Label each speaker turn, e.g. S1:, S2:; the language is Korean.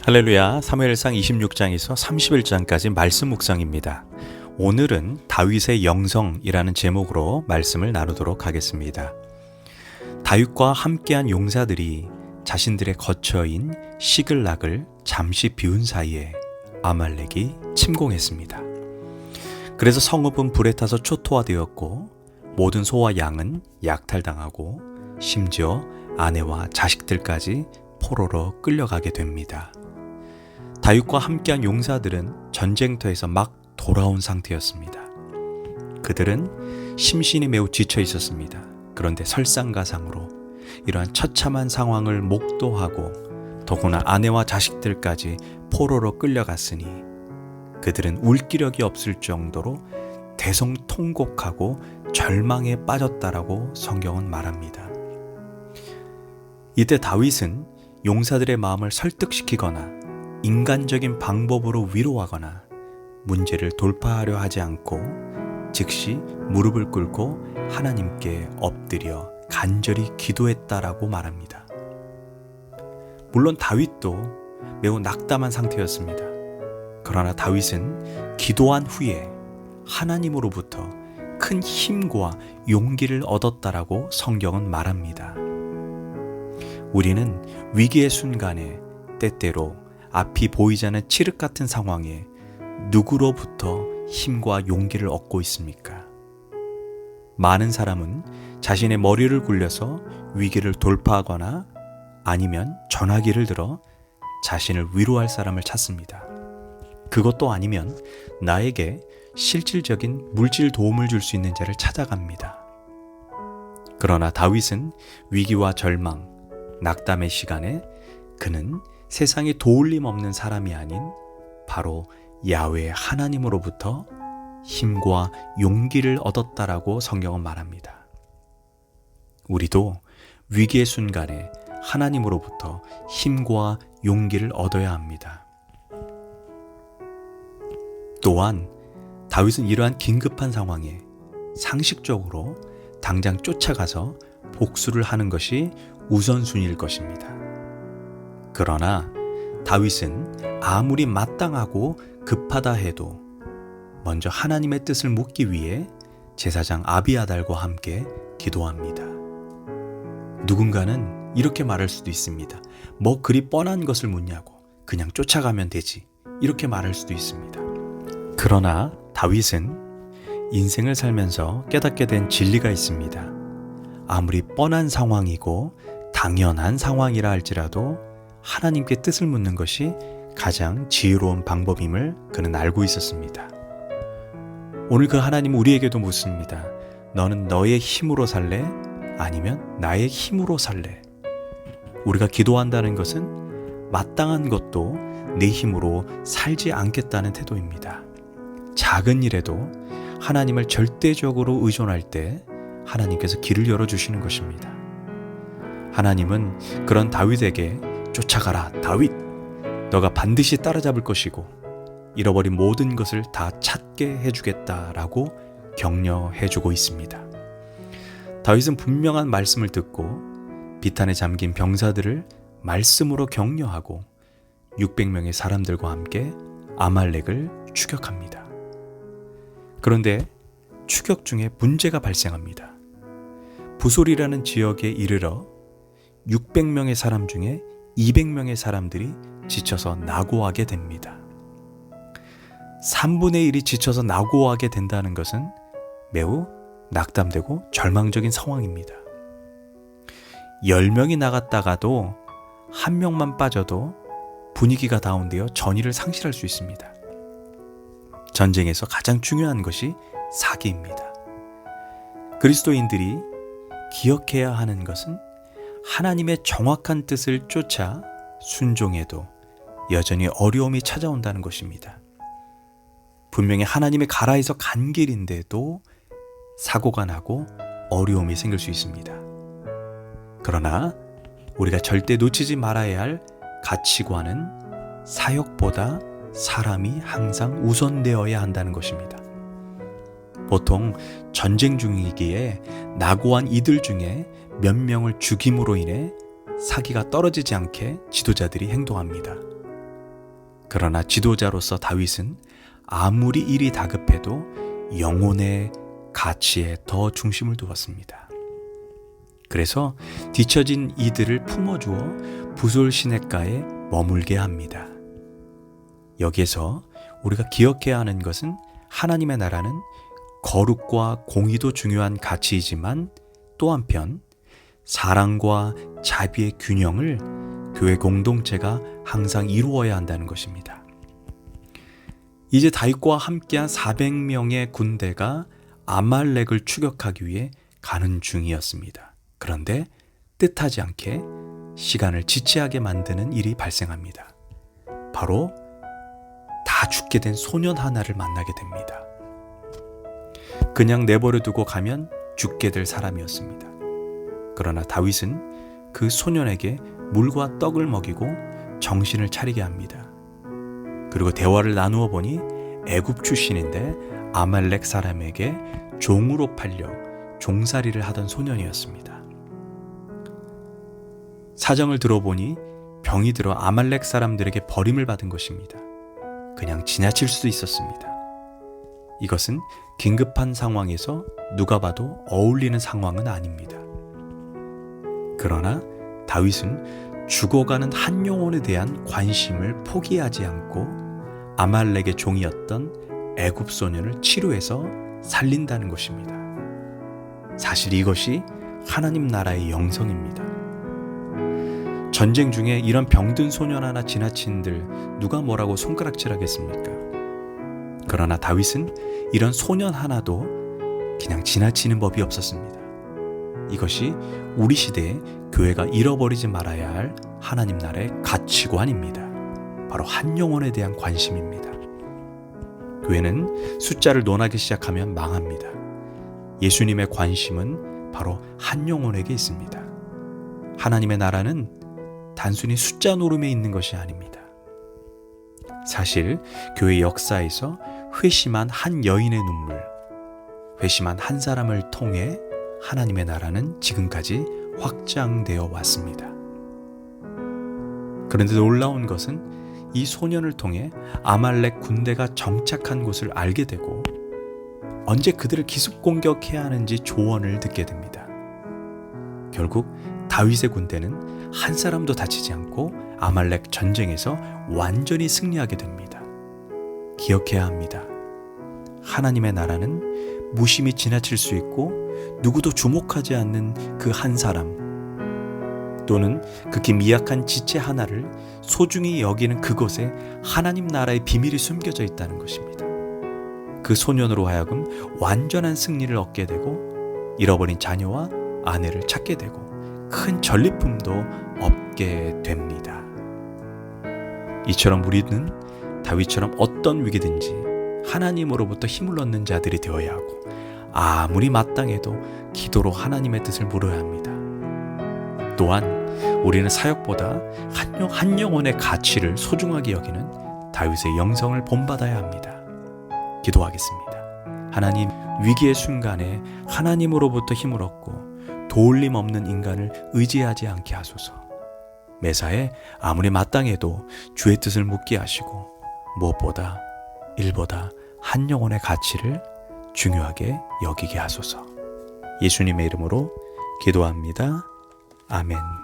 S1: 할렐루야. 사무엘상 26장에서 31장까지 말씀 묵상입니다. 오늘은 다윗의 영성이라는 제목으로 말씀을 나누도록 하겠습니다. 다윗과 함께한 용사들이 자신들의 거처인 시글락을 잠시 비운 사이에 아말렉이 침공했습니다. 그래서 성읍은 불에 타서 초토화되었고 모든 소와 양은 약탈당하고 심지어 아내와 자식들까지 포로로 끌려가게 됩니다. 다윗과 함께한 용사들은 전쟁터에서 막 돌아온 상태였습니다. 그들은 심신이 매우 지쳐 있었습니다. 그런데 설상가상으로 이러한 처참한 상황을 목도하고 더구나 아내와 자식들까지 포로로 끌려갔으니 그들은 울 기력이 없을 정도로 대성통곡하고 절망에 빠졌다라고 성경은 말합니다. 이때 다윗은 용사들의 마음을 설득시키거나 인간적인 방법으로 위로하거나 문제를 돌파하려 하지 않고 즉시 무릎을 꿇고 하나님께 엎드려 간절히 기도했다라고 말합니다. 물론 다윗도 매우 낙담한 상태였습니다. 그러나 다윗은 기도한 후에 하나님으로부터 큰 힘과 용기를 얻었다라고 성경은 말합니다. 우리는 위기의 순간에 때때로 앞이 보이지 않는 칠흑 같은 상황에 누구로부터 힘과 용기를 얻고 있습니까? 많은 사람은 자신의 머리를 굴려서 위기를 돌파하거나 아니면 전화기를 들어 자신을 위로할 사람을 찾습니다. 그것도 아니면 나에게 실질적인 물질 도움을 줄 수 있는 자를 찾아갑니다. 그러나 다윗은 위기와 절망, 낙담의 시간에 그는 세상에 도울림 없는 사람이 아닌 바로 야훼 하나님으로부터 힘과 용기를 얻었다라고 성경은 말합니다. 우리도 위기의 순간에 하나님으로부터 힘과 용기를 얻어야 합니다. 또한 다윗은 이러한 긴급한 상황에 상식적으로 당장 쫓아가서 복수를 하는 것이 우선순위일 것입니다. 그러나 다윗은 아무리 마땅하고 급하다 해도 먼저 하나님의 뜻을 묻기 위해 제사장 아비아달과 함께 기도합니다. 누군가는 이렇게 말할 수도 있습니다. 뭐 그리 뻔한 것을 묻냐고, 그냥 쫓아가면 되지, 이렇게 말할 수도 있습니다. 그러나 다윗은 인생을 살면서 깨닫게 된 진리가 있습니다. 아무리 뻔한 상황이고 당연한 상황이라 할지라도 하나님께 뜻을 묻는 것이 가장 지혜로운 방법임을 그는 알고 있었습니다. 오늘 그 하나님은 우리에게도 묻습니다. 너는 너의 힘으로 살래? 아니면 나의 힘으로 살래? 우리가 기도한다는 것은 마땅한 것도 내 힘으로 살지 않겠다는 태도입니다. 작은 일에도 하나님을 절대적으로 의존할 때 하나님께서 길을 열어주시는 것입니다. 하나님은 그런 다윗에게 쫓아가라 다윗, 너가 반드시 따라잡을 것이고 잃어버린 모든 것을 다 찾게 해주겠다라고 격려해주고 있습니다. 다윗은 분명한 말씀을 듣고 비탄에 잠긴 병사들을 말씀으로 격려하고 600명의 사람들과 함께 아말렉을 추격합니다. 그런데 추격 중에 문제가 발생합니다. 부솔이라는 지역에 이르러 600명의 사람 중에 200명의 사람들이 지쳐서 낙오하게 됩니다. 3분의 1이 지쳐서 낙오하게 된다는 것은 매우 낙담되고 절망적인 상황입니다. 10명이 나갔다가도 1명만 빠져도 분위기가 다운되어 전의를 상실할 수 있습니다. 전쟁에서 가장 중요한 것이 사기입니다. 그리스도인들이 기억해야 하는 것은 하나님의 정확한 뜻을 쫓아 순종해도 여전히 어려움이 찾아온다는 것입니다. 분명히 하나님의 가라에서 간 길인데도 사고가 나고 어려움이 생길 수 있습니다. 그러나 우리가 절대 놓치지 말아야 할 가치관은 사역보다 사람이 항상 우선되어야 한다는 것입니다. 보통 전쟁 중이기에 낙오한 이들 중에 몇 명을 죽임으로 인해 사기가 떨어지지 않게 지도자들이 행동합니다. 그러나 지도자로서 다윗은 아무리 일이 다급해도 영혼의 가치에 더 중심을 두었습니다. 그래서 뒤처진 이들을 품어주어 부솔 시냇가에 머물게 합니다. 여기에서 우리가 기억해야 하는 것은 하나님의 나라는 거룩과 공의도 중요한 가치이지만 또 한편 사랑과 자비의 균형을 교회 공동체가 항상 이루어야 한다는 것입니다. 이제 다윗과 함께한 400명의 군대가 아말렉을 추격하기 위해 가는 중이었습니다. 그런데 뜻하지 않게 시간을 지체하게 만드는 일이 발생합니다. 바로 다 죽게 된 소년 하나를 만나게 됩니다. 그냥 내버려 두고 가면 죽게 될 사람이었습니다. 그러나 다윗은 그 소년에게 물과 떡을 먹이고 정신을 차리게 합니다. 그리고 대화를 나누어 보니 애굽 출신인데 아말렉 사람에게 종으로 팔려 종살이를 하던 소년이었습니다. 사정을 들어보니 병이 들어 아말렉 사람들에게 버림을 받은 것입니다. 그냥 지나칠 수도 있었습니다. 이것은 긴급한 상황에서 누가 봐도 어울리는 상황은 아닙니다. 그러나 다윗은 죽어가는 한 영혼에 대한 관심을 포기하지 않고 아말렉의 종이었던 애굽 소년을 치료해서 살린다는 것입니다. 사실 이것이 하나님 나라의 영성입니다. 전쟁 중에 이런 병든 소년 하나 지나친들 누가 뭐라고 손가락질하겠습니까? 그러나 다윗은 이런 소년 하나도 그냥 지나치는 법이 없었습니다. 이것이 우리 시대에 교회가 잃어버리지 말아야 할 하나님 나라의 가치관입니다. 바로 한 영혼에 대한 관심입니다. 교회는 숫자를 논하기 시작하면 망합니다. 예수님의 관심은 바로 한 영혼에게 있습니다. 하나님의 나라는 단순히 숫자 노름에 있는 것이 아닙니다. 사실 교회 역사에서 회심한 한 여인의 눈물, 회심한 한 사람을 통해 하나님의 나라는 지금까지 확장되어 왔습니다. 그런데 놀라운 것은 이 소년을 통해 아말렉 군대가 정착한 곳을 알게 되고 언제 그들을 기습 공격해야 하는지 조언을 듣게 됩니다. 결국 다윗의 군대는 한 사람도 다치지 않고 아말렉 전쟁에서 완전히 승리하게 됩니다. 기억해야 합니다. 하나님의 나라는 무심히 지나칠 수 있고 누구도 주목하지 않는 그 한 사람 또는 극히 미약한 지체 하나를 소중히 여기는 그곳에 하나님 나라의 비밀이 숨겨져 있다는 것입니다. 그 소년으로 하여금 완전한 승리를 얻게 되고 잃어버린 자녀와 아내를 찾게 되고 큰 전리품도 얻게 됩니다. 이처럼 우리는 다윗처럼 어떤 위기든지 하나님으로부터 힘을 얻는 자들이 되어야 하고 아무리 마땅해도 기도로 하나님의 뜻을 물어야 합니다. 또한 우리는 사역보다 한 영혼의 가치를 소중하게 여기는 다윗의 영성을 본받아야 합니다. 기도하겠습니다. 하나님, 위기의 순간에 하나님으로부터 힘을 얻고 도울림 없는 인간을 의지하지 않게 하소서. 매사에 아무리 마땅해도 주의 뜻을 묻게 하시고 무엇보다 일보다 한 영혼의 가치를 중요하게 여기게 하소서. 예수님의 이름으로 기도합니다. 아멘.